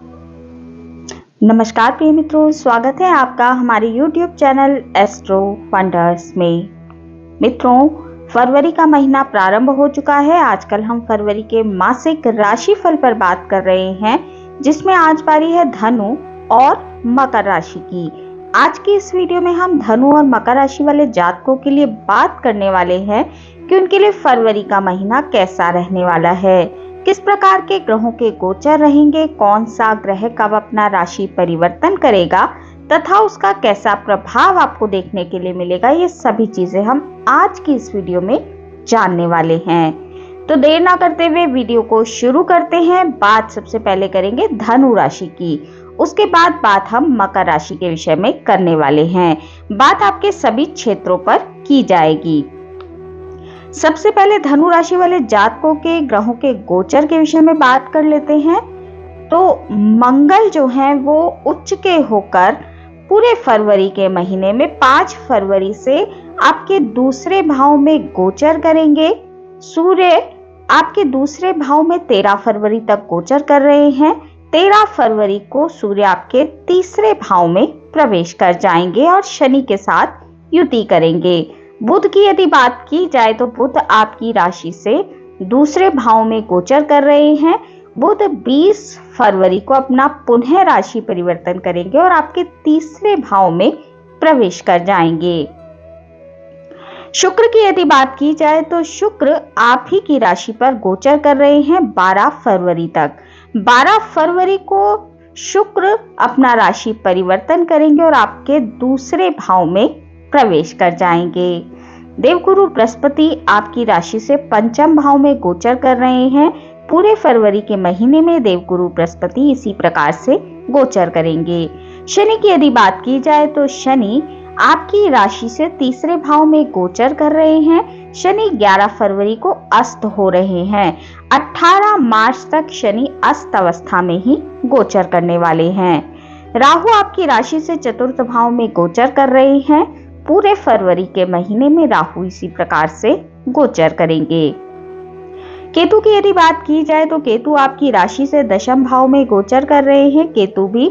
नमस्कार प्रिय मित्रों, स्वागत है आपका हमारे YouTube चैनल एस्ट्रो वंडर्स में। मित्रों, फरवरी का महीना प्रारंभ हो चुका है। आजकल हम फरवरी के मासिक राशिफल पर बात कर रहे हैं, जिसमें आज बारी है धनु और मकर राशि की। आज की इस वीडियो में हम धनु और मकर राशि वाले जातकों के लिए बात करने वाले हैं कि उनके लिए फरवरी का महीना कैसा रहने वाला है, किस प्रकार के ग्रहों के गोचर रहेंगे, कौन सा ग्रह कब अपना राशि परिवर्तन करेगा तथा उसका कैसा प्रभाव आपको देखने के लिए मिलेगा। ये सभी चीजें हम आज की इस वीडियो में जानने वाले हैं। तो देर ना करते हुए वीडियो को शुरू करते हैं। बात सबसे पहले करेंगे धनु राशि की, उसके बाद बात हम मकर राशि के विषय में करने वाले हैं। बात आपके सभी क्षेत्रों पर की जाएगी। सबसे पहले धनु राशि वाले जातकों के ग्रहों के गोचर के विषय में बात कर लेते हैं। तो मंगल जो है वो उच्च के होकर पूरे फरवरी के महीने में 5 फरवरी से आपके दूसरे भाव में गोचर करेंगे। सूर्य आपके दूसरे भाव में 13 फरवरी तक गोचर कर रहे हैं। 13 फरवरी को सूर्य आपके तीसरे भाव में प्रवेश कर जाएंगे और शनि के साथ युति करेंगे। बुध की यदि बात की जाए तो बुध आपकी राशि से दूसरे भाव में गोचर कर रहे हैं। बुध 20 फरवरी को अपना पुनः राशि परिवर्तन करेंगे और आपके तीसरे भाव में प्रवेश कर जाएंगे। शुक्र की यदि बात की जाए तो शुक्र आप ही की राशि पर गोचर कर रहे हैं 12 फरवरी तक। 12 फरवरी को शुक्र अपना राशि परिवर्तन करेंगे और आपके दूसरे भाव में प्रवेश कर जाएंगे। देवगुरु बृहस्पति आपकी राशि से पंचम भाव में गोचर कर रहे हैं। पूरे फरवरी के महीने में देवगुरु बृहस्पति इसी प्रकार से गोचर करेंगे। शनि की यदि बात की जाए तो शनि आपकी राशि से तीसरे भाव में गोचर कर रहे हैं। शनि 11 फरवरी को अस्त हो रहे हैं। 18 मार्च तक शनि अस्त अवस्था में ही गोचर करने वाले हैं। राहु आपकी राशि से चतुर्थ भाव में गोचर कर रहे हैं। पूरे फरवरी के महीने में राहु इसी प्रकार से गोचर करेंगे। केतु की यदि बात की जाए तो केतु आपकी राशि से दशम भाव में गोचर कर रहे हैं। केतु भी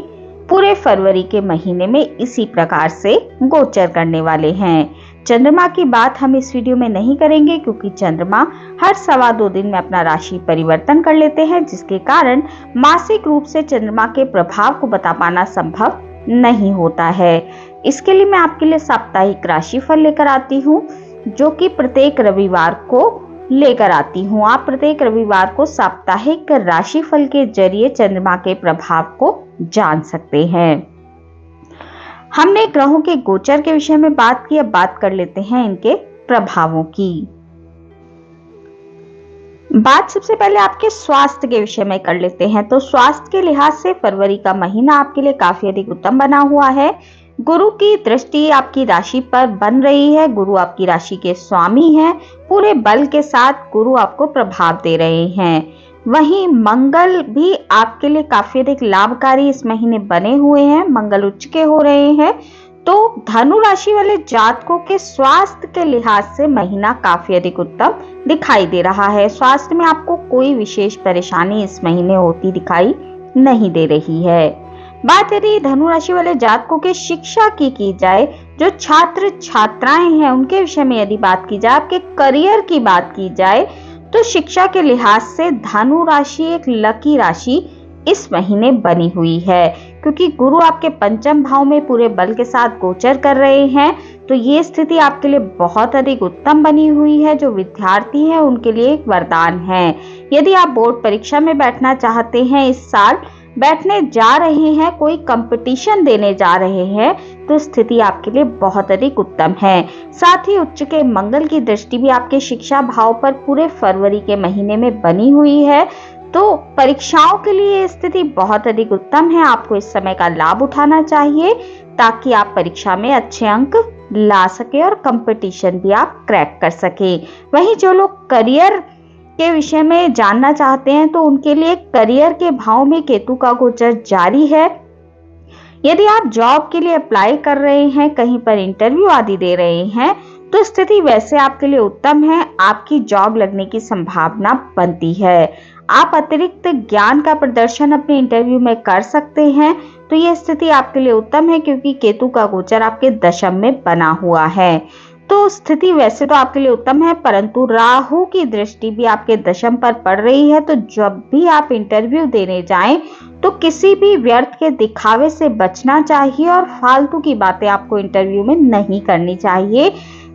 पूरे फरवरी के महीने में इसी प्रकार से गोचर करने वाले हैं। चंद्रमा की बात हम इस वीडियो में नहीं करेंगे, क्योंकि चंद्रमा हर 2.25 दिन में अपना राशि परिवर्तन कर लेते हैं, जिसके कारण मासिक रूप से चंद्रमा के प्रभाव को बता पाना संभव नहीं होता है। इसके लिए मैं आपके लिए साप्ताहिक राशिफल लेकर आती हूँ, जो कि प्रत्येक रविवार को लेकर आती हूँ। आप प्रत्येक रविवार को साप्ताहिक राशिफल के जरिए चंद्रमा के प्रभाव को जान सकते हैं। हमने ग्रहों के गोचर के विषय में बात की, अब बात कर लेते हैं इनके प्रभावों की। बात सबसे पहले आपके स्वास्थ्य के विषय में कर लेते हैं। तो स्वास्थ्य के लिहाज से फरवरी का महीना आपके लिए काफी अधिक उत्तम बना हुआ है। गुरु की दृष्टि आपकी राशि पर बन रही है। गुरु आपकी राशि के स्वामी हैं। पूरे बल के साथ गुरु आपको प्रभाव दे रहे हैं। वहीं मंगल भी आपके लिए काफी अधिक लाभकारी इस महीने बने हुए हैं। मंगल उच्च के हो रहे हैं। तो धनु राशि वाले जातकों के स्वास्थ्य के लिहाज से महीना काफी अधिक उत्तम दिखाई दे रहा है। स्वास्थ्य में आपको कोई विशेष परेशानी इस महीने होती दिखाई नहीं दे रही है। बात यदि धनु राशि वाले जातकों के शिक्षा की जाए, जो छात्र छात्राएं हैं उनके विषय में यदि बात की जाए, आपके करियर की बात की जाए, तो शिक्षा के लिहाज से धनु राशि एक लकी राशि इस महीने बनी हुई है, क्योंकि गुरु आपके पंचम भाव में पूरे बल के साथ गोचर कर रहे हैं। तो ये स्थिति आपके लिए बहुत अधिक उत्तम बनी हुई है। जो विद्यार्थी हैं उनके लिए एक वरदान है। यदि आप बोर्ड परीक्षा में बैठना चाहते हैं, इस साल बैठने जा रहे हैं, कोई कंपटीशन देने जा रहे हैं, तो स्थिति आपके लिए बहुत अधिक उत्तम है। साथ ही उच्च के मंगल की दृष्टि भी आपके शिक्षा भाव पर पूरे फरवरी के महीने में बनी हुई है। तो परीक्षाओं के लिए स्थिति बहुत अधिक उत्तम है। आपको इस समय का लाभ उठाना चाहिए, ताकि आप परीक्षा में अच्छे अंक ला सके और कंपटीशन भी आप क्रैक कर सके। वहीं जो लोग करियर के विषय में जानना चाहते हैं, तो उनके लिए करियर के भाव में केतु का गोचर जारी है। यदि आप जॉब के लिए अप्लाई कर रहे हैं, कहीं पर इंटरव्यू आदि दे रहे हैं, तो स्थिति वैसे आपके लिए उत्तम है। आपकी जॉब लगने की संभावना बनती है। आप अतिरिक्त ज्ञान का प्रदर्शन अपने इंटरव्यू में कर सकते हैं। तो यह स्थिति आपके लिए उत्तम है क्योंकि केतु का गोचर आपके दशम में बना हुआ है। तो स्थिति वैसे तो आपके लिए उत्तम है, परंतु राहु की दृष्टि भी आपके दशम पर पड़ रही है। तो जब भी आप इंटरव्यू देने जाएं तो किसी भी व्यर्थ के दिखावे से बचना चाहिए और फालतू की बातें आपको इंटरव्यू में नहीं करनी चाहिए।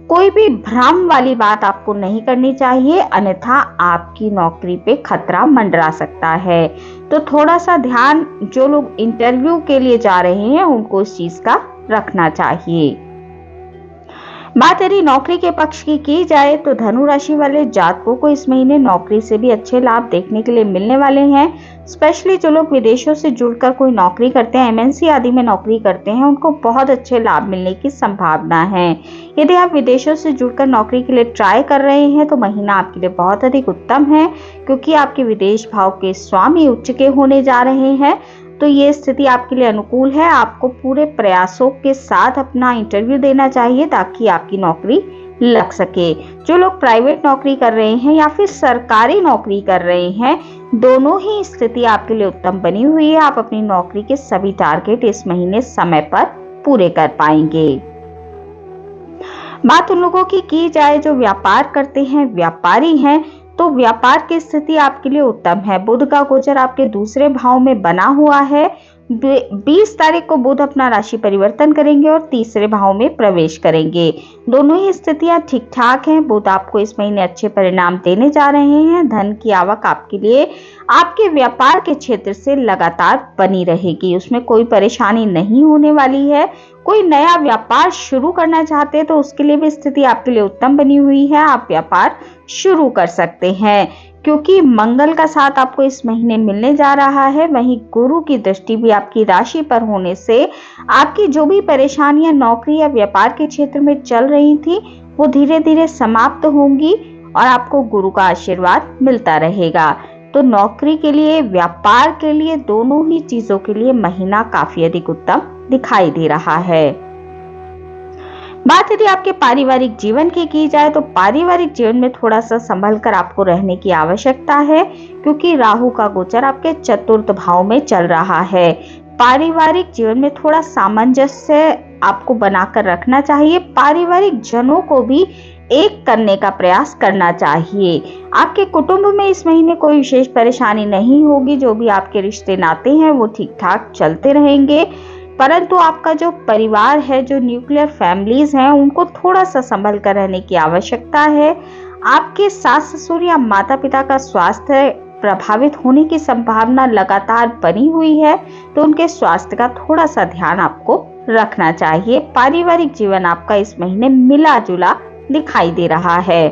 कोई भी भ्रम वाली बात आपको नहीं करनी चाहिए, अन्यथा आपकी नौकरी पे खतरा मंडरा सकता है। तो थोड़ा सा ध्यान जो लोग इंटरव्यू के लिए जा रहे हैं उनको इस चीज का रखना चाहिए। बात यदि नौकरी के पक्ष की जाए तो धनु राशि वाले जातकों को इस महीने नौकरी से भी अच्छे लाभ देखने के लिए मिलने वाले हैं। स्पेशली जो लोग विदेशों से जुड़कर कोई नौकरी करते हैं, एमएनसी आदि में नौकरी करते हैं, उनको बहुत अच्छे लाभ मिलने की संभावना है। यदि आप विदेशों से जुड़कर नौकरी के लिए ट्राई कर रहे हैं तो महीना आपके लिए बहुत अधिक उत्तम है क्योंकि आपके विदेश भाव के स्वामी उच्च के होने जा रहे हैं। तो ये स्थिति आपके लिए अनुकूल है। आपको पूरे प्रयासों के साथ अपना इंटरव्यू देना चाहिए ताकि आपकी नौकरी लग सके। जो लोग प्राइवेट नौकरी कर रहे हैं या फिर सरकारी नौकरी कर रहे हैं, दोनों ही स्थिति आपके लिए उत्तम बनी हुई है। आप अपनी नौकरी के सभी टारगेट इस महीने समय पर पूरे कर पाएंगे। बात उन लोगों की जाए जो व्यापार करते हैं, व्यापारी हैं, तो व्यापार की स्थिति आपके लिए उत्तम है। बुध का गोचर आपके दूसरे भाव में बना हुआ है। 20 तारीख को बुध अपना राशि परिवर्तन करेंगे और तीसरे भाव में प्रवेश करेंगे। दोनों ही स्थितियां ठीक ठाक हैं। बुध आपको इस महीने अच्छे परिणाम देने जा रहे हैं। धन की आवक आपके लिए आपके व्यापार के क्षेत्र से लगातार बनी रहेगी, उसमें कोई परेशानी नहीं होने वाली है। कोई नया व्यापार शुरू करना चाहते हैं तो उसके लिए भी स्थिति आपके लिए उत्तम बनी हुई है। आप व्यापार शुरू कर सकते हैं क्योंकि मंगल का साथ आपको इस महीने मिलने जा रहा है। वहीं गुरु की दृष्टि भी आपकी राशि पर होने से आपकी जो भी परेशानियां नौकरी या व्यापार के क्षेत्र में चल रही थी वो धीरे धीरे समाप्त होंगी और आपको गुरु का आशीर्वाद मिलता रहेगा। तो नौकरी के लिए, व्यापार के लिए, दोनों ही चीजों के लिए महीना काफी अधिक उत्तम दिखाई दे रहा है। बात यदि आपके पारिवारिक जीवन की जाए तो पारिवारिक जीवन में थोड़ा सा संभल कर आपको रहने की आवश्यकता है क्योंकि राहु का गोचर आपके चतुर्थ भाव में चल रहा है। पारिवारिक जीवन में थोड़ा सामंजस्य आपको बनाकर रखना चाहिए। पारिवारिक जनों को भी एक करने का प्रयास करना चाहिए। आपके कुटुंब में इस महीने कोई विशेष परेशानी नहीं होगी। जो भी आपके रिश्ते नाते हैं वो ठीक ठाक चलते रहेंगे, परंतु आपका जो परिवार है, जो न्यूक्लियर फैमिलीज हैं, उनको थोड़ा सा संभल कर रहने की आवश्यकता है। आपके सास ससुर या माता पिता का स्वास्थ्य प्रभावित होने की संभावना लगातार बनी हुई है, तो उनके स्वास्थ्य का थोड़ा सा ध्यान आपको रखना चाहिए। पारिवारिक जीवन आपका इस महीने मिला जुला दिखाई दे रहा है।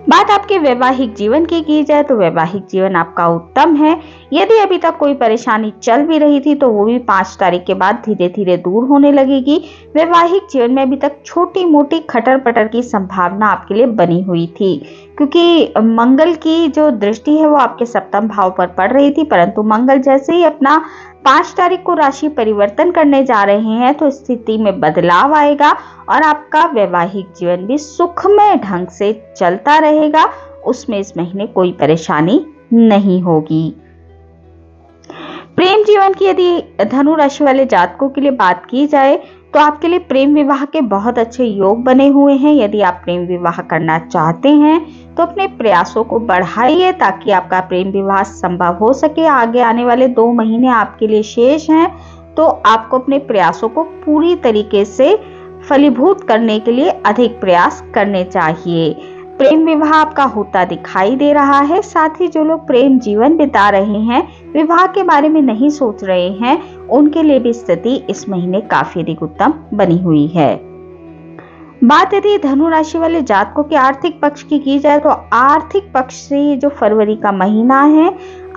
बात आपके वैवाहिक जीवन की जाए तो वैवाहिक जीवन आपका उत्तम है। यदि अभी तक कोई परेशानी चल भी रही थी तो वो भी 5 तारीख के बाद धीरे धीरे दूर होने लगेगी। वैवाहिक जीवन में अभी तक छोटी मोटी खटर पटर की संभावना आपके लिए बनी हुई थी क्योंकि मंगल की जो दृष्टि है वो आपके सप्तम भाव पर पड़ रही थी, परंतु मंगल जैसे ही अपना 5 तारीख को राशि परिवर्तन करने जा रहे हैं तो स्थिति में बदलाव आएगा और आपका वैवाहिक जीवन भी सुखमय ढंग से चलता रहेगा। उसमें इस महीने कोई परेशानी नहीं होगी। प्रेम जीवन की यदि धनु राशि वाले जातकों के लिए बात की जाए तो आपके लिए प्रेम विवाह के बहुत अच्छे योग बने हुए हैं। यदि आप प्रेम विवाह करना चाहते हैं तो अपने प्रयासों को बढ़ाइए ताकि आपका प्रेम विवाह संभव हो सके। आगे आने वाले 2 महीने आपके लिए शेष हैं, तो आपको अपने प्रयासों को पूरी तरीके से फलीभूत करने के लिए अधिक प्रयास करने चाहिए। प्रेम विवाह आपका होता दिखाई दे रहा है। साथ ही जो लोग प्रेम जीवन बिता रहे हैं, विवाह के बारे में नहीं सोच रहे हैं, उनके लिए भी स्थिति इस महीने काफी अधिक उत्तम बनी हुई है। बात यदि धनु राशि वाले जातकों के आर्थिक पक्ष की जाए तो आर्थिक पक्ष से जो फरवरी का महीना है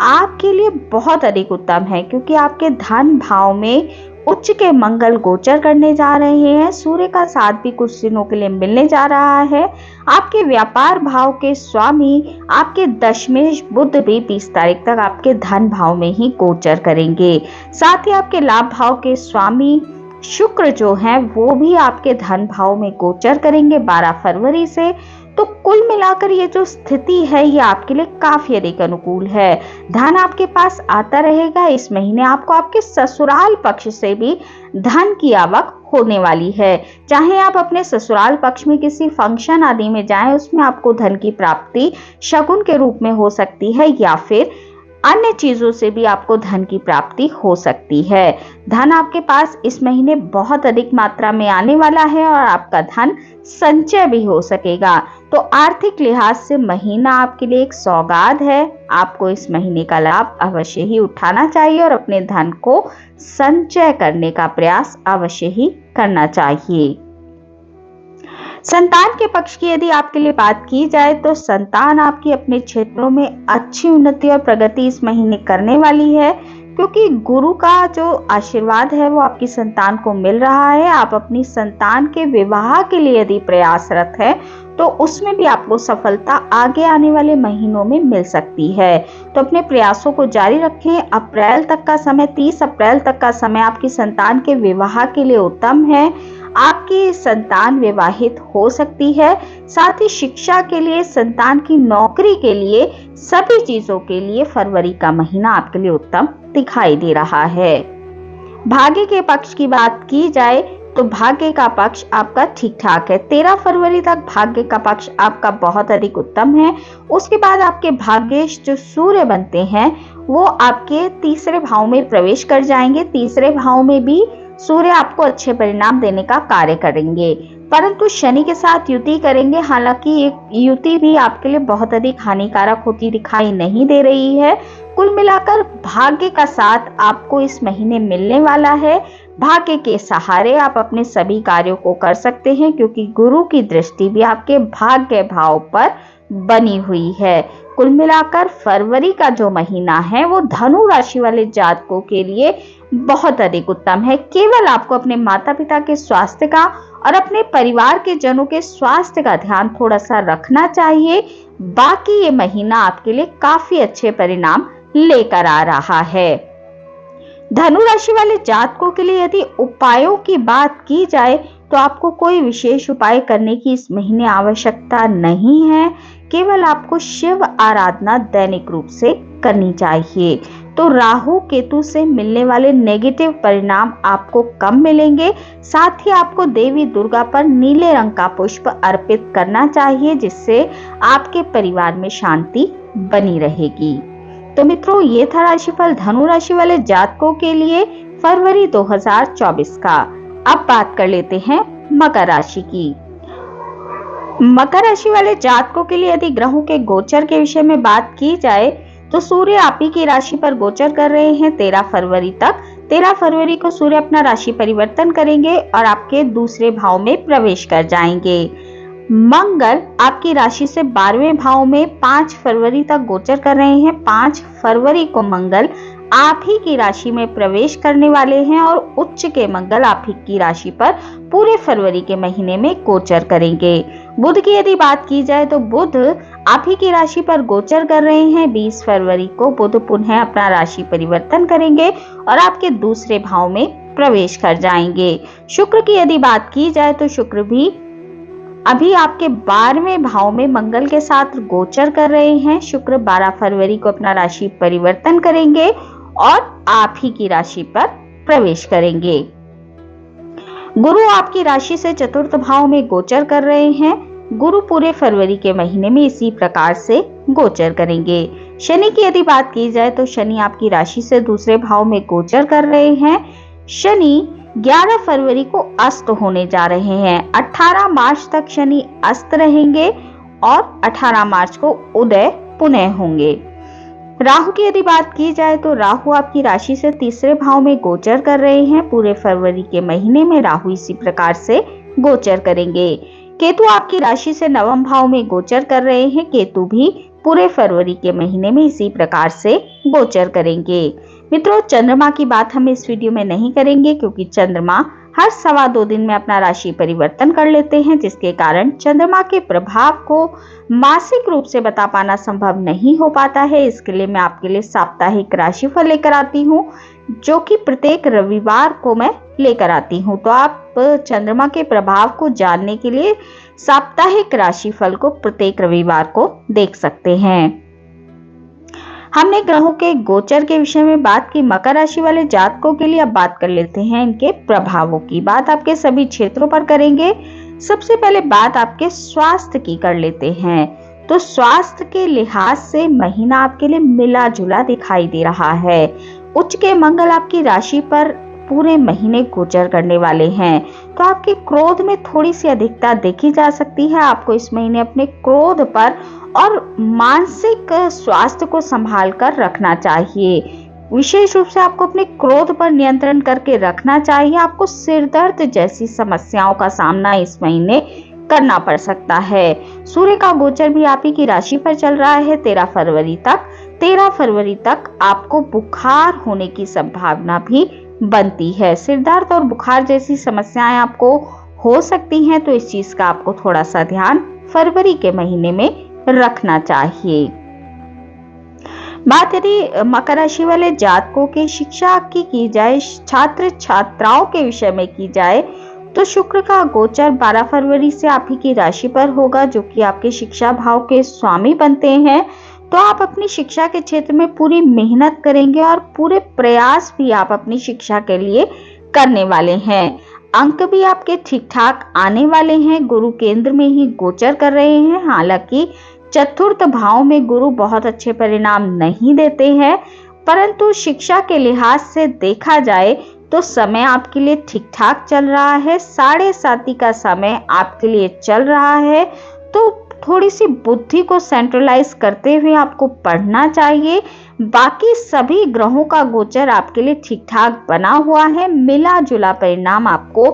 आपके लिए बहुत अधिक उत्तम है क्योंकि आपके धन भाव में उच्च के मंगल गोचर करने जा रहे हैं। सूर्य का साथ भी कुछ दिनों के लिए मिलने जा रहा है। आपके व्यापार भाव के स्वामी आपके दशमेश बुध भी 20 तारीख तक आपके धन भाव में ही गोचर करेंगे। साथ ही आपके लाभ भाव के स्वामी शुक्र जो हैं वो भी आपके धन भाव में गोचर करेंगे 12 फरवरी से। तो कुल मिलाकर ये जो स्थिति है ये आपके लिए काफी अधिक अनुकूल है। धन आपके पास आता रहेगा। इस महीने आपको आपके ससुराल पक्ष से भी धन की आवक होने वाली है। चाहे आप अपने ससुराल पक्ष में किसी फंक्शन आदि में जाएं, उसमें आपको धन की प्राप्ति शगुन के रूप में हो सकती है या फिर अन्य चीजों से भी आपको धन की प्राप्ति हो सकती है। धन आपके पास इस महीने बहुत अधिक मात्रा में आने वाला है और आपका धन संचय भी हो सकेगा। तो आर्थिक लिहाज से महीना आपके लिए एक सौगात है। आपको इस महीने का लाभ अवश्य ही उठाना चाहिए और अपने धन को संचय करने का प्रयास अवश्य ही करना चाहिए। संतान के पक्ष की यदि आपके लिए बात की जाए तो संतान आपकी अपने क्षेत्रों में अच्छी उन्नति और प्रगति इस महीने करने वाली है, क्योंकि गुरु का जो आशीर्वाद है वो आपकी संतान को मिल रहा है। आप अपनी संतान के विवाह के लिए यदि प्रयासरत है तो उसमें भी आपको सफलता आगे आने वाले महीनों में मिल सकती है। तो अपने प्रयासों को जारी रखें। अप्रैल तक का समय, 30 अप्रैल तक का समय आपकी संतान के विवाह के लिए उत्तम है। आपकी संतान विवाहित हो सकती है। साथ ही शिक्षा के लिए, संतान की नौकरी के लिए, सभी चीजों के लिए फरवरी का महीना आपके लिए उत्तम दिखाई दे रहा है। भाग्य के पक्ष की बात की जाए तो भाग्य का पक्ष आपका ठीक ठाक है। 13 फरवरी तक भाग्य का पक्ष आपका बहुत अधिक उत्तम है। उसके बाद आपके भाग्येश जो सूर्य बनते हैं वो आपके तीसरे भाव में प्रवेश कर जाएंगे। तीसरे भाव में भी सूर्य आपको अच्छे परिणाम देने का कार्य करेंगे, परंतु शनि के साथ युति करेंगे। हालांकि ये युति भी आपके लिए बहुत अधिक हानिकारक होती दिखाई नहीं दे रही है। कुल मिलाकर भाग्य का साथ आपको इस महीने मिलने वाला है। भाग्य के सहारे आप अपने सभी कार्यों को कर सकते हैं, क्योंकि गुरु की दृष्टि भी आपके भाग्य भाव पर बनी हुई है। कुल मिलाकर फरवरी का जो महीना है वो धनु राशि वाले जातकों के लिए बहुत अधिक उत्तम है। केवल आपको अपने माता पिता के स्वास्थ्य का और अपने परिवार के जनों के स्वास्थ्य का ध्यान थोड़ा सा रखना चाहिए। बाकी ये महीना आपके लिए काफी अच्छे परिणाम लेकर आ रहा है। धनु राशि वाले जातकों के लिए यदि उपायों की बात की जाए तो आपको कोई विशेष उपाय करने की इस महीने आवश्यकता नहीं है। केवल आपको शिव आराधना दैनिक रूप से करनी चाहिए। तो राहु केतु से मिलने वाले नेगेटिव परिणाम आपको कम मिलेंगे। साथ ही आपको देवी दुर्गा पर नीले रंग का पुष्प अर्पित करना चाहिए, जिससे आपके परिवार में शांति बनी रहेगी। तो मित्रों, ये था राशिफल धनु राशि वाले जातकों के लिए फरवरी 2024 का। अब बात कर लेते हैं मकर राशि की। मकर राशि वाले जातकों के लिए यदि ग्रहों के गोचर के विषय में बात की जाए तो सूर्य आप ही की राशि पर गोचर कर रहे हैं 13 फरवरी तक। 13 फरवरी को सूर्य अपना राशि परिवर्तन करेंगे और आपके दूसरे भाव में प्रवेश कर जाएंगे। मंगल आपकी राशि से 12वें भाव में 5 फरवरी तक गोचर कर रहे हैं। 5 फरवरी को मंगल आप ही की राशि में प्रवेश करने वाले हैं और उच्च के मंगल आप ही की राशि पर पूरे फरवरी के महीने में गोचर करेंगे। बुध की यदि बात की जाए तो बुध आप ही की राशि पर गोचर कर रहे हैं। 20 फरवरी को बुध पुनः अपना राशि परिवर्तन करेंगे और आपके दूसरे भाव में प्रवेश कर जाएंगे। शुक्र की यदि बात की जाए तो शुक्र भी अभी आपके 12वें भाव में मंगल के साथ गोचर कर रहे हैं। शुक्र 12 फरवरी को अपना राशि परिवर्तन करेंगे और आप ही की राशि पर प्रवेश करेंगे। गुरु आपकी राशि से चतुर्थ भाव में गोचर कर रहे हैं। गुरु पूरे फरवरी के महीने में इसी प्रकार से गोचर करेंगे। शनि की यदि बात की जाए तो शनि आपकी राशि से दूसरे भाव में गोचर कर रहे हैं। शनि 11 फरवरी को अस्त होने जा रहे हैं। 18 मार्च तक शनि अस्त रहेंगे और 18 मार्च को उदय पुनः होंगे। राहु की यदि बात की जाए तो राहु आपकी राशि से तीसरे भाव में गोचर कर रहे हैं। पूरे फरवरी के महीने में राहु इसी प्रकार से गोचर करेंगे। केतु आपकी राशि से नवम भाव में गोचर कर रहे हैं। केतु भी पूरे फरवरी के महीने में इसी प्रकार से गोचर करेंगे। मित्रों, चंद्रमा की बात हम इस वीडियो में नहीं करेंगे, क्योंकि चंद्रमा हर 2.25 दिन में अपना राशि परिवर्तन कर लेते हैं, जिसके कारण चंद्रमा के प्रभाव को मासिक रूप से बता पाना संभव नहीं हो पाता है। इसके लिए मैं आपके लिए साप्ताहिक राशिफल लेकर आती हूँ, जो कि प्रत्येक रविवार को मैं लेकर आती हूँ। तो आप चंद्रमा के प्रभाव को जानने के लिए साप्ताहिक राशिफल को प्रत्येक रविवार को देख सकते हैं। हमने ग्रहों के गोचर के विषय में बात की। मकर राशि वाले जातकों के लिए अब बात कर लेते हैं इनके प्रभावों की। बात आपके सभी क्षेत्रों पर करेंगे। सबसे पहले बात आपके स्वास्थ्य की कर लेते हैं। तो स्वास्थ्य के लिहाज से महीना आपके लिए मिला जुला दिखाई दे रहा है। उच्च के मंगल आपकी राशि पर पूरे महीने गोचर करने वाले हैं। तो आपके क्रोध में थोड़ी सी अधिकता देखी जा सकती है। आपको इस महीने अपने क्रोध पर और मानसिक स्वास्थ्य को संभाल कर रखना चाहिए। विशेष रूप से आपको अपने क्रोध पर नियंत्रण करके रखना चाहिए। आपको सिर दर्द जैसी समस्याओं का सामना इस महीने करना पड़ सकता है। सूर्य का गोचर भी आप ही की राशि पर चल रहा है 13 फरवरी तक। 13 फरवरी तक आपको बुखार होने की संभावना भी बनती है। सिर दर्द और बुखार जैसी समस्याएं आपको हो सकती हैं, तो इस चीज का आपको थोड़ा सा ध्यान फरवरी के महीने में रखना चाहिए। बात यदि मकर राशि वाले जातकों के शिक्षा की जाए, छात्र छात्राओं के विषय में की जाए, तो शुक्र का गोचर 12 फरवरी से आप ही की राशि पर होगा, जो कि आपके शिक्षा भाव के स्वामी बनते हैं। तो आप अपनी शिक्षा के क्षेत्र में पूरी मेहनत करेंगे और पूरे प्रयास भी आप अपनी शिक्षा के लिए करने वाले हैं। अंक भी आपके ठीक ठाक आने वाले हैं। गुरु केंद्र में ही गोचर कर रहे हैं। हालांकि चतुर्थ भाव में गुरु बहुत अच्छे परिणाम नहीं देते हैं, परंतु शिक्षा के लिहाज से देखा जाए तो समय आपके लिए ठीक ठाक चल रहा है। 7:30 का समय आपके लिए चल रहा है। तो थोड़ी सी बुद्धि को सेंट्रलाइज करते हुए आपको पढ़ना चाहिए। बाकी सभी ग्रहों का गोचर आपके लिए ठीक ठाक बना हुआ है। मिला जुला परिणाम आपको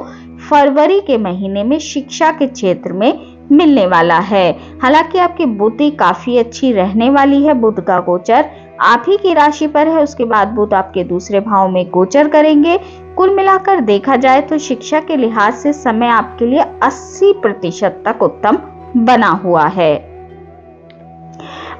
फरवरी के महीने में शिक्षा के क्षेत्र में मिलने वाला है। हालांकि आपकी बुद्धि काफी अच्छी रहने वाली है। बुध का गोचर आप ही की राशि पर है। उसके बाद बुध आपके दूसरे भाव में गोचर करेंगे। कुल मिलाकर देखा जाए तो शिक्षा के लिहाज से समय आपके लिए 80% तक उत्तम बना हुआ है।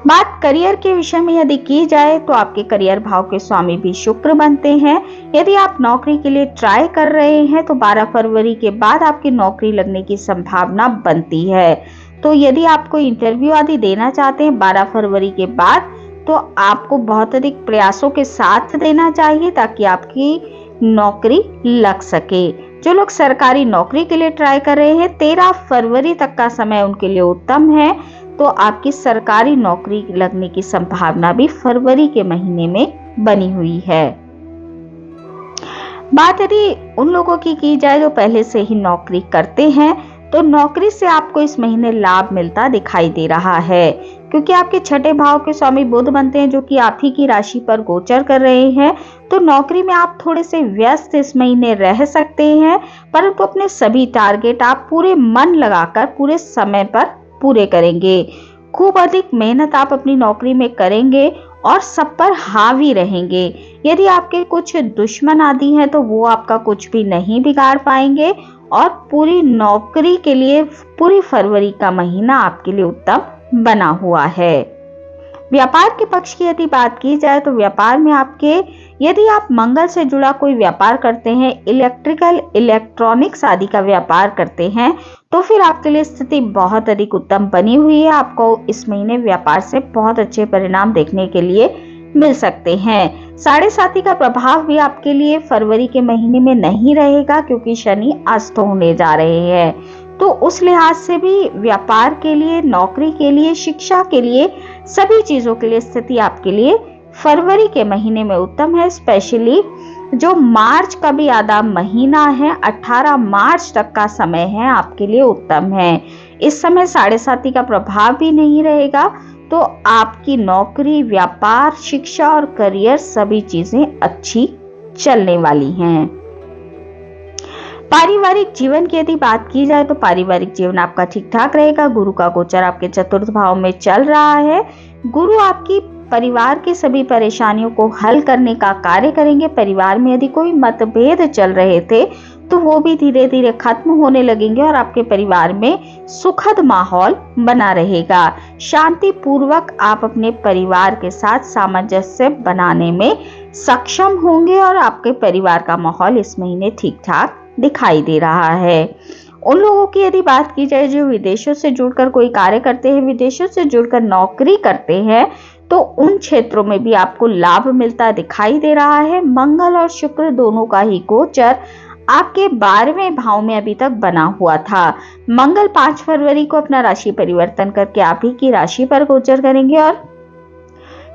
बात करियर के विषय में यदि की जाए तो आपके करियर भाव के स्वामी भी शुक्र बनते हैं। यदि आप नौकरी के लिए ट्राई कर रहे हैं तो 12 फरवरी के बाद आपकी नौकरी लगने की संभावना बनती है। तो यदि आप कोई इंटरव्यू आदि देना चाहते हैं 12 फरवरी के बाद, तो आपको बहुत अधिक प्रयासों के साथ देना चाहिए ताकि आपकी नौकरी लग सके। जो लोग सरकारी नौकरी के लिए ट्राई कर रहे हैं 13 फरवरी तक का समय उनके लिए उत्तम है। तो आपकी सरकारी नौकरी लगने की संभावना भी फरवरी के महीने में बनी हुई है। बात यदि उन लोगों की जाए जो पहले से ही नौकरी करते हैं, तो नौकरी से आपको इस महीने लाभ मिलता दिखाई दे रहा है, क्योंकि आपके छठे भाव के स्वामी बुध बनते हैं, जो कि आप ही की राशि पर गोचर कर रहे हैं। तो नौकरी में आप थोड़े से व्यस्त इस महीने रह सकते हैं, परंतु अपने सभी टारगेट आप पूरे मन लगाकर पूरे समय पर पूरे करेंगे। खूब अधिक मेहनत आप अपनी नौकरी में करेंगे और सब पर हावी रहेंगे। यदि आपके कुछ दुश्मन आदि हैं तो वो आपका कुछ भी नहीं बिगाड़ पाएंगे और पूरी नौकरी के लिए पूरी फरवरी का महीना आपके लिए उत्तम बना हुआ है। व्यापार के पक्ष की यदि बात की जाए तो व्यापार में आपके, यदि आप मंगल से जुड़ा कोई व्यापार करते हैं, इलेक्ट्रिकल इलेक्ट्रॉनिक्स आदि का व्यापार करते हैं, तो फिर आपके लिए स्थिति बहुत अधिक उत्तम बनी हुई है। आपको इस महीने व्यापार से बहुत अच्छे परिणाम देखने के लिए मिल सकते हैं। 7.5 का प्रभाव भी आपके लिए फरवरी के महीने में नहीं रहेगा, क्योंकि शनि अस्त होने जा रहे हैं। तो उस लिहाज से भी व्यापार के लिए, नौकरी के लिए, शिक्षा के लिए, सभी चीजों के लिए स्थिति आपके लिए फरवरी के महीने में उत्तम है। स्पेशली जो मार्च का भी आधा महीना है, 18 मार्च तक का समय है, आपके लिए उत्तम है। इस समय 7.5 का प्रभाव भी नहीं रहेगा, तो आपकी नौकरी, व्यापार, शिक्षा और करियर सभी चीजें अच्छी चलने वाली हैं। पारिवारिक जीवन की यदि बात की जाए तो पारिवारिक जीवन आपका ठीक ठाक रहेगा। गुरु का गोचर आपके चतुर्थ भाव में चल रहा है। गुरु आपकी परिवार की सभी परेशानियों को हल करने का कार्य करेंगे। परिवार में यदि कोई मतभेद चल रहे थे तो वो भी धीरे धीरे खत्म होने लगेंगे और आपके परिवार में सुखद माहौल बना रहेगा। शांति पूर्वक आप अपने परिवार के साथ सामंजस्य बनाने में सक्षम होंगे और आपके परिवार का माहौल इस महीने ठीक ठाक दिखाई दे रहा है। उन लोगों की यदि बात की जाए जो विदेशों से जुड़कर कोई कार्य करते हैं, विदेशों से जुड़कर नौकरी करते हैं, तो उन क्षेत्रों में भी आपको लाभ मिलता दिखाई दे रहा है। मंगल और शुक्र दोनों का ही गोचर आपके 12वें भाव में अभी तक बना हुआ था। मंगल 5 फरवरी को अपना राशि परिवर्तन करके आप ही की राशि पर गोचर करेंगे और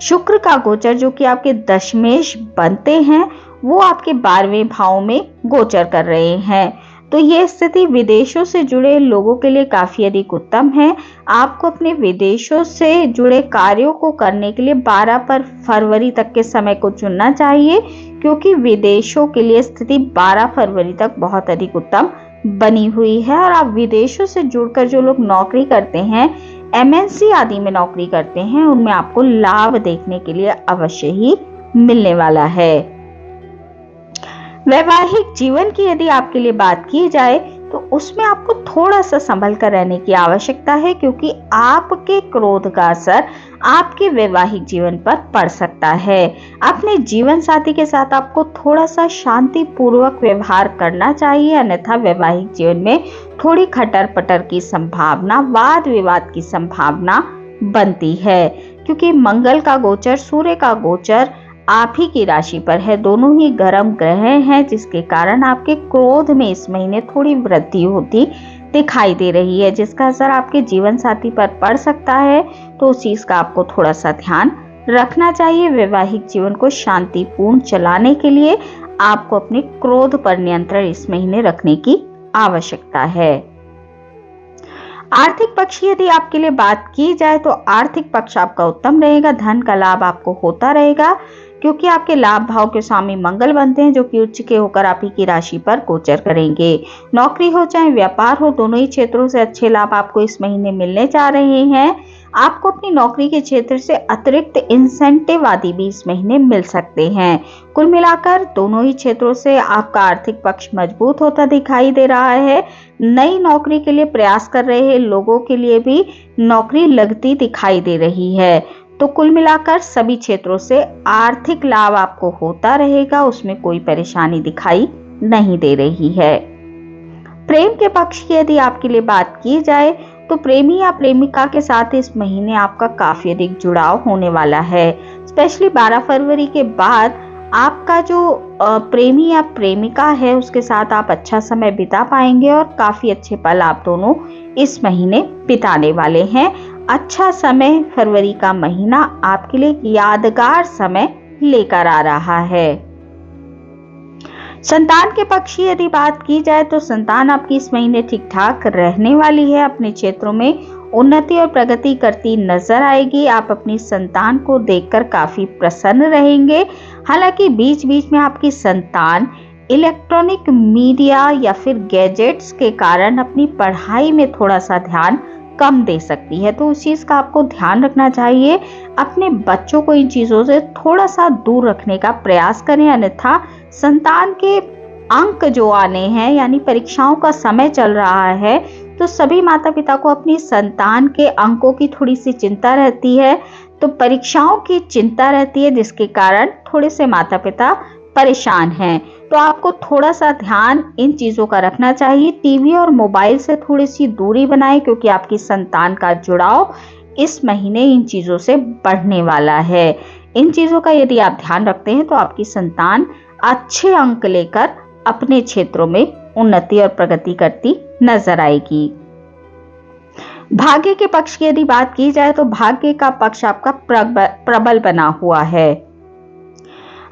शुक्र का गोचर जो कि आपके दशमेश बनते हैं वो आपके 12वें भाव में गोचर कर रहे हैं। तो ये स्थिति विदेशों से जुड़े लोगों के लिए काफी अधिक उत्तम है। आपको अपने विदेशों से जुड़े कार्यों को करने के लिए 12 फरवरी तक के समय को चुनना चाहिए, क्योंकि विदेशों के लिए स्थिति 12 फरवरी तक बहुत अधिक उत्तम बनी हुई है। और आप विदेशों से जुड़कर जो लोग नौकरी करते हैं, MNC आदि में नौकरी करते हैं, उनमें आपको लाभ देखने के लिए अवश्य ही मिलने वाला है। वैवाहिक जीवन की यदि आपके लिए बात की जाए तो उसमें आपको थोड़ा सा संभल कर रहने की आवश्यकता है, क्योंकि आपके क्रोध का असर आपके वैवाहिक जीवन पर पड़ सकता है। अपने जीवन साथी के साथ आपको थोड़ा सा शांति पूर्वक व्यवहार करना चाहिए, अन्यथा वैवाहिक जीवन में थोड़ी खटर पटर की संभावना, वाद विवाद की संभावना बनती है, क्योंकि मंगल का गोचर, सूर्य का गोचर आप ही की राशि पर है। दोनों ही गर्म ग्रह हैं, जिसके कारण आपके क्रोध में इस महीने थोड़ी वृद्धि होती दिखाई दे रही है, जिसका असर आपके जीवन साथी पर पड़ सकता है। तो उस चीज का आपको थोड़ा सा ध्यान रखना चाहिए। वैवाहिक जीवन को शांतिपूर्ण चलाने के लिए आपको अपने क्रोध पर नियंत्रण इस महीने रखने की आवश्यकता है। आर्थिक पक्ष की यदि आपके लिए बात की जाए तो आर्थिक पक्ष आपका उत्तम रहेगा। धन का लाभ आपको होता रहेगा, क्योंकि आपके लाभ भाव के स्वामी मंगल बनते हैं, जो कि उच्च के होकर आप ही की राशि पर गोचर करेंगे। नौकरी हो चाहे व्यापार हो, दोनों ही क्षेत्रों से अच्छे लाभ आपको इस महीने मिलने जा रहे हैं। आपको अपनी नौकरी के क्षेत्र से अतिरिक्त इंसेंटिव आदि भी इस महीने मिल सकते हैं। कुल मिलाकर दोनों ही क्षेत्रों से आपका आर्थिक पक्ष मजबूत होता दिखाई दे रहा है। नई नौकरी के लिए प्रयास कर रहे लोगों के लिए भी नौकरी लगती दिखाई दे रही है। तो कुल मिलाकर सभी क्षेत्रों से आर्थिक लाभ आपको होता रहेगा, उसमें कोई परेशानी दिखाई नहीं दे रही है। प्रेम के पक्ष की यदि आपके लिए बात की जाए तो प्रेमी या प्रेमिका के साथ इस महीने आपका काफी अधिक जुड़ाव होने वाला है। स्पेशली 12 फरवरी के बाद आपका जो प्रेमी या प्रेमिका है उसके साथ आप अच्छा समय बिता पाएंगे और काफी अच्छे पल आप दोनों इस महीने बिताने वाले हैं। अच्छा समय, फरवरी का महीना आपके लिए यादगार समय लेकर आ रहा है। संतान के पक्ष की यदि बात की जाए तो संतान आपकी इस महीने ठीक ठाक रहने वाली है। अपने क्षेत्रों में उन्नति और प्रगति करती नजर आएगी। आप अपनी संतान को देखकर काफी प्रसन्न रहेंगे। हालांकि बीच बीच में आपकी संतान इलेक्ट्रॉनिक मीडिया या फिर गैजेट्स के कारण अपनी पढ़ाई में थोड़ा सा ध्यान कम दे सकती है, तो उस चीज का आपको ध्यान रखना चाहिए। अपने बच्चों को इन चीजों से थोड़ा सा दूर रखने का प्रयास करें, अन्यथा संतान के अंक जो आने हैं, यानी परीक्षाओं का समय चल रहा है, तो सभी माता पिता को अपनी संतान के अंकों की थोड़ी सी चिंता रहती है। तो परीक्षाओं की चिंता रहती है, जिसके कारण थोड़े से माता पिता परेशान हैं। तो आपको थोड़ा सा ध्यान इन चीजों का रखना चाहिए। टीवी और मोबाइल से थोड़ी सी दूरी बनाएं, क्योंकि आपकी संतान का जुड़ाव इस महीने इन चीजों से बढ़ने वाला है। इन चीजों का यदि आप ध्यान रखते हैं तो आपकी संतान अच्छे अंक लेकर अपने क्षेत्रों में उन्नति और प्रगति करती नजर आएगी। भाग्य के पक्ष की यदि बात की जाए तो भाग्य का पक्ष आपका प्रबल बना हुआ है।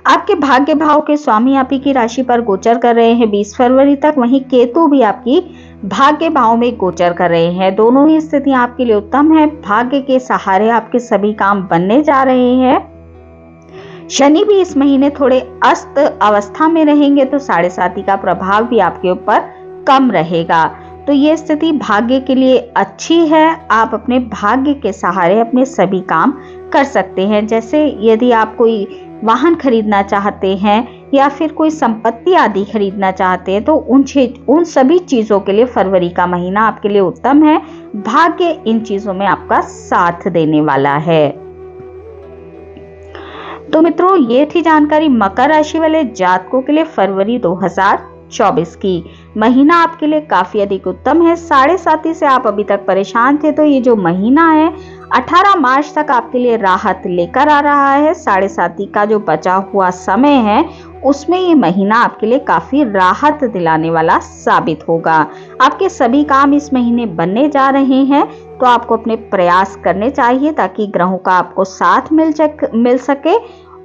आपके भाग्य भाव के स्वामी आप ही की राशि पर गोचर कर रहे हैं 20 फरवरी तक। वहीं केतु भी आपकी भाग्य भाव में गोचर कर रहे हैं। दोनों ही स्थितियां आपके लिए उत्तम है। भाग्य के सहारे आपके सभी काम बनने जा रहे हैं। शनि भी इस महीने थोड़े अस्त अवस्था में रहेंगे, तो 7.5 का प्रभाव भी आपके ऊपर कम रहेगा। तो ये स्थिति भाग्य के लिए अच्छी है। आप अपने भाग्य के सहारे अपने सभी काम कर सकते हैं। जैसे यदि आप कोई वाहन खरीदना चाहते हैं या फिर कोई संपत्ति आदि खरीदना चाहते हैं तो उन सभी चीजों के लिए फरवरी का महीना आपके लिए उत्तम है। भाग्य इन चीजों में आपका साथ देने वाला है। तो मित्रों, ये थी जानकारी मकर राशि वाले जातकों के लिए फरवरी 2024 की। महीना आपके लिए काफी अधिक उत्तम है। 7.5 से आप अभी तक परेशान थे, तो ये जो महीना है 18 मार्च तक आपके लिए राहत लेकर आ रहा है। 7.5 का जो बचा हुआ समय है उसमें ये महीना आपके लिए काफी राहत दिलाने वाला साबित होगा। आपके सभी काम इस महीने बनने जा रहे हैं, तो आपको अपने प्रयास करने चाहिए ताकि ग्रहों का आपको साथ मिल सके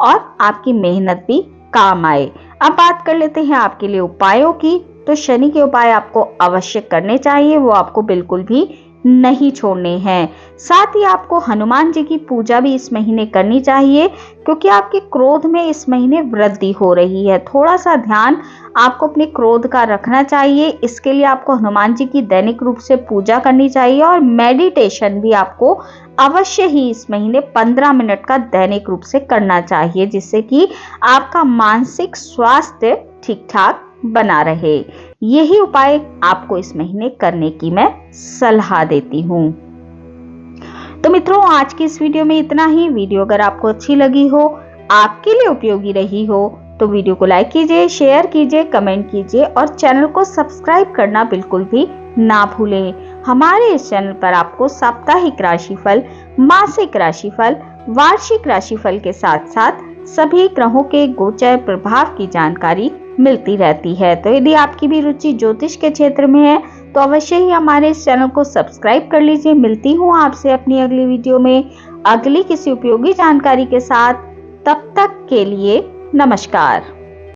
और आपकी मेहनत भी काम आए। अब बात कर लेते हैं आपके लिए उपायों की। तो शनि के उपाय आपको अवश्य करने चाहिए, वो आपको बिल्कुल भी नहीं छोड़ने हैं। साथ ही आपको हनुमान जी की पूजा भी इस महीने करनी चाहिए, क्योंकि आपके क्रोध में इस महीने वृद्धि हो रही है। थोड़ा सा ध्यान आपको अपने क्रोध का रखना चाहिए। इसके लिए आपको हनुमान जी की दैनिक रूप से पूजा करनी चाहिए और मेडिटेशन भी आपको अवश्य ही इस महीने 15 मिनट का दैनिक रूप से करना चाहिए, जिससे कि आपका मानसिक स्वास्थ्य ठीक ठाक बना रहे। यही उपाय आपको इस महीने करने की मैं सलाह देती हूँ। तो मित्रों, आज की इस वीडियो में इतना ही। वीडियो अगर आपको अच्छी लगी हो, आपके लिए उपयोगी रही हो, तो वीडियो को लाइक कीजिए, शेयर कीजिए, कमेंट कीजिए और चैनल को सब्सक्राइब करना बिल्कुल भी ना भूलें। हमारे इस चैनल पर आपको साप्ताहिक राशिफल, मासिक राशिफल, वार्षिक राशिफल के साथ साथ सभी ग्रहों के गोचर प्रभाव की जानकारी मिलती रहती है। तो यदि आपकी भी रुचि ज्योतिष के क्षेत्र में है तो अवश्य ही हमारे इस चैनल को सब्सक्राइब कर लीजिए। मिलती हूँ आपसे अपनी अगली वीडियो में अगली किसी उपयोगी जानकारी के साथ। तब तक के लिए नमस्कार।